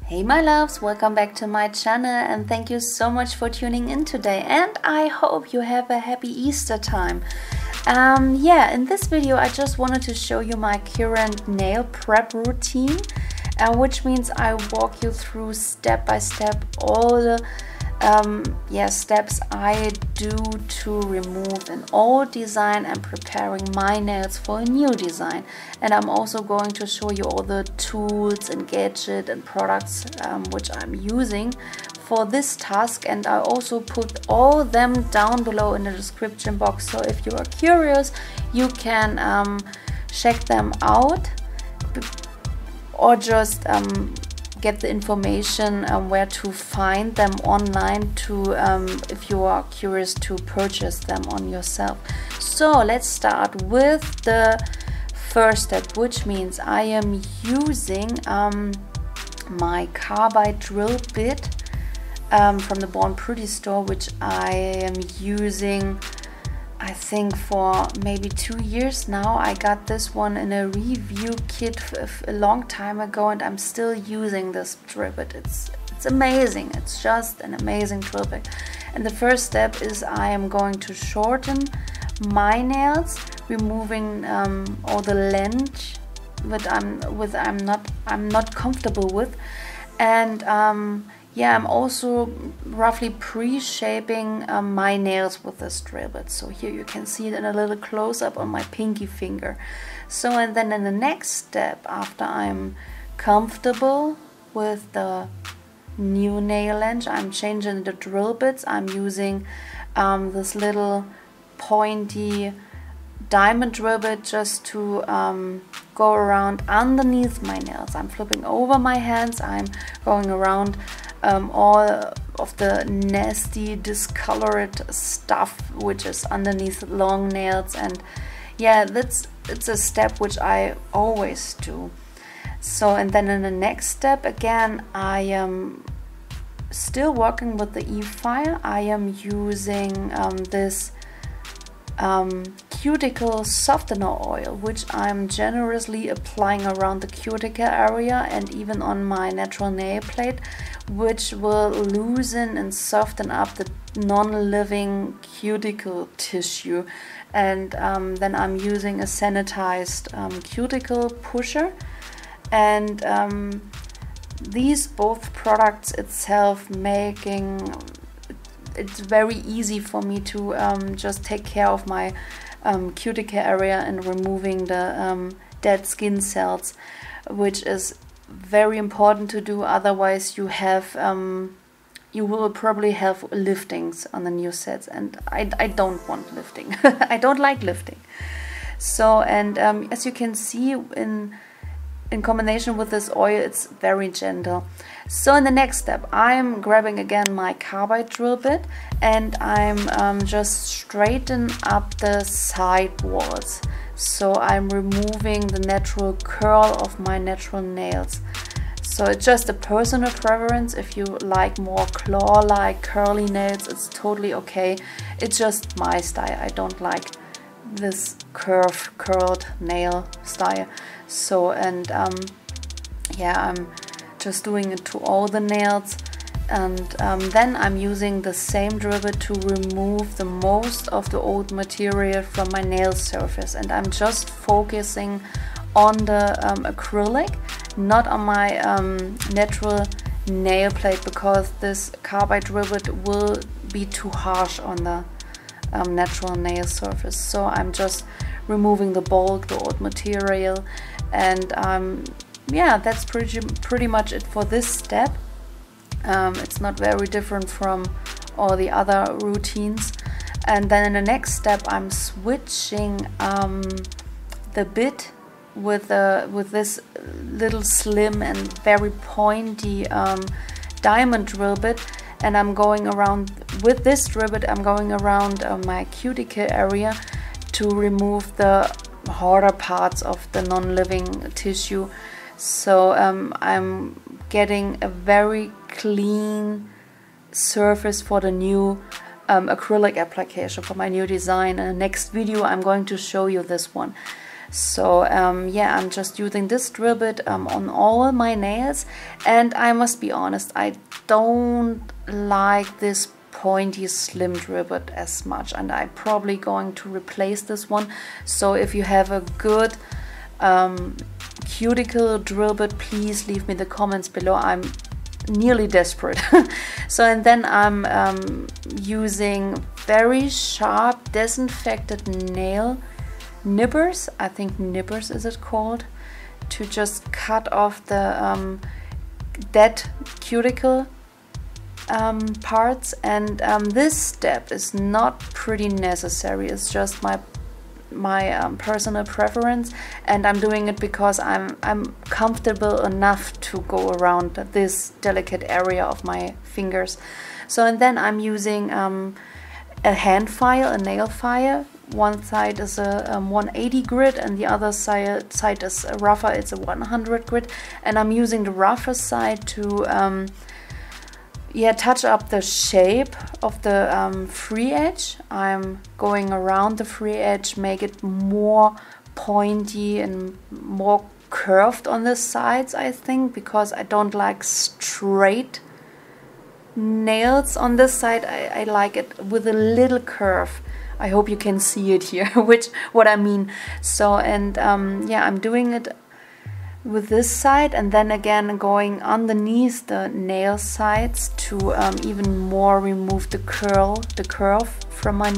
Hey my loves, welcome back to my channel and thank you so much for tuning in today, and I hope you have a happy Easter time. In this video I just wanted to show you my current nail prep routine, which means I walk you through step by step all the steps I do to remove an old design and preparing my nails for a new design. And I'm also going to show you all the tools and gadgets and products which I'm using for this task, and I also put all them down below in the description box, so if you are curious you can check them out or just get the information where to find them online to if you are curious to purchase them on yourself. So let's start with the first step, which means I am using my Carbite drill bit from the Bornpretty store, which I am using I think for maybe 2 years now. I got this one in a review kit a long time ago and I'm still using this drill bit. It's amazing. It's just an amazing drill bit. And the first step is I am going to shorten my nails, removing all the length that I'm not comfortable with, and I'm also roughly pre-shaping my nails with this drill bit. So here you can see it in a little close-up on my pinky finger. So, and then in the next step, after I'm comfortable with the new nail length, I'm changing the drill bits. I'm using this little pointy diamond drill bit just to go around underneath my nails. I'm flipping over my hands, I'm going around all of the nasty discolored stuff which is underneath long nails, and yeah, it's a step which I always do. So, and then in the next step again I am still working with the e-file. I am using this cuticle softener oil, which I'm generously applying around the cuticle area and even on my natural nail plate, which will loosen and soften up the non-living cuticle tissue. And then I'm using a sanitized cuticle pusher, and these both products itself making it's very easy for me to just take care of my cuticle area and removing the dead skin cells, which is very important to do. Otherwise you have you will probably have liftings on the new sets, and I don't want lifting. I don't like lifting. So, and as you can see, in combination with this oil, it's very gentle. So in the next step I'm grabbing again my Carbite drill bit and I'm just straightening up the side walls. So I'm removing the natural curl of my natural nails. So it's just a personal preference. If you like more claw-like curly nails, it's totally okay. It's just my style. I don't like this curled nail style. So, and I'm just doing it to all the nails, and then I'm using the same drill bit to remove the most of the old material from my nail surface, and I'm just focusing on the acrylic, not on my natural nail plate, because this Carbide drill bit will be too harsh on the natural nail surface. So I'm just removing the bulk, the old material, and that's pretty much it for this step. It's not very different from all the other routines. And then in the next step I'm switching the bit with this little slim and very pointy diamond drill bit, and I'm going around with this drill bit. I'm going around my cuticle area to remove the harder parts of the non-living tissue. So I'm getting a very clean surface for the new acrylic application for my new design. In the next video I'm going to show you this one. So yeah, I'm just using this drill bit on all my nails, and I must be honest, I don't like this pointy slim drill bit as much, and I'm probably going to replace this one. So if you have a good cuticle drill bit, please leave me the comments below. I'm nearly desperate. So, and then I'm using very sharp disinfected nail nippers, I think nippers is it called, to just cut off the dead cuticle parts. And this step is not pretty necessary, it's just my personal preference, and I'm doing it because I'm comfortable enough to go around this delicate area of my fingers. So, and then I'm using a hand file, a nail file. One side is a 180 grit and the other side is a rougher, it's a 100 grit, and I'm using the rougher side to yeah, touch up the shape of the free edge. I'm going around the free edge, make it more pointy and more curved on the sides, I think, because I don't like straight nails on this side. I like it with a little curve. I hope you can see it here, what I mean. So, and yeah, I'm doing it with this side, and then again going underneath the nail sides to even more remove the curve from my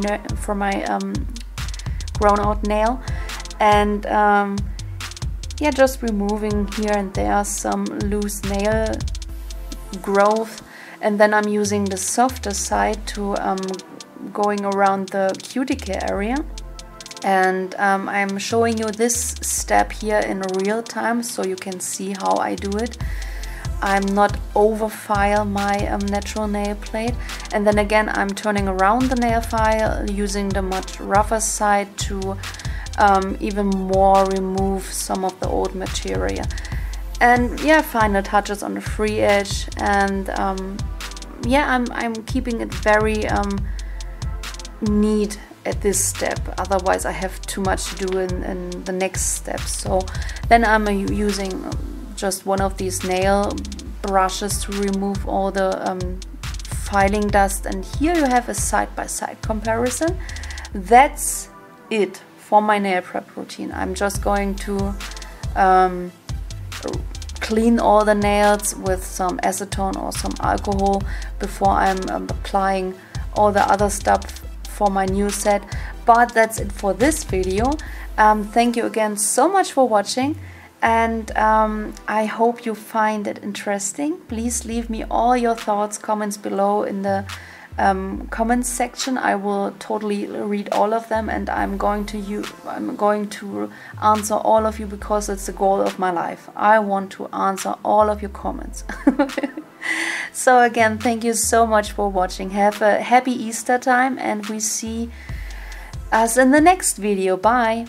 grown out nail, and yeah, just removing here and there some loose nail growth. And then I'm using the softer side to going around the cuticle area. And I'm showing you this step here in real time so you can see how I do it. I'm not over file my natural nail plate, and then again I'm turning around the nail file using the much rougher side to even more remove some of the old material. And yeah, final touches on the free edge, and yeah, I'm keeping it very neat at this step, otherwise I have too much to do in the next step. So then I'm using just one of these nail brushes to remove all the filing dust, and here you have a side-by-side comparison. That's it for my nail prep routine. I'm just going to clean all the nails with some acetone or some alcohol before I'm applying all the other stuff for my new set. But that's it for this video. Thank you again so much for watching, and I hope you find it interesting. Please leave me all your thoughts, comments below in the comments section. I will totally read all of them, and I'm going to answer all of you because it's the goal of my life. I want to answer all of your comments. So again, thank you so much for watching. Have a happy Easter time, and we see us in the next video. Bye.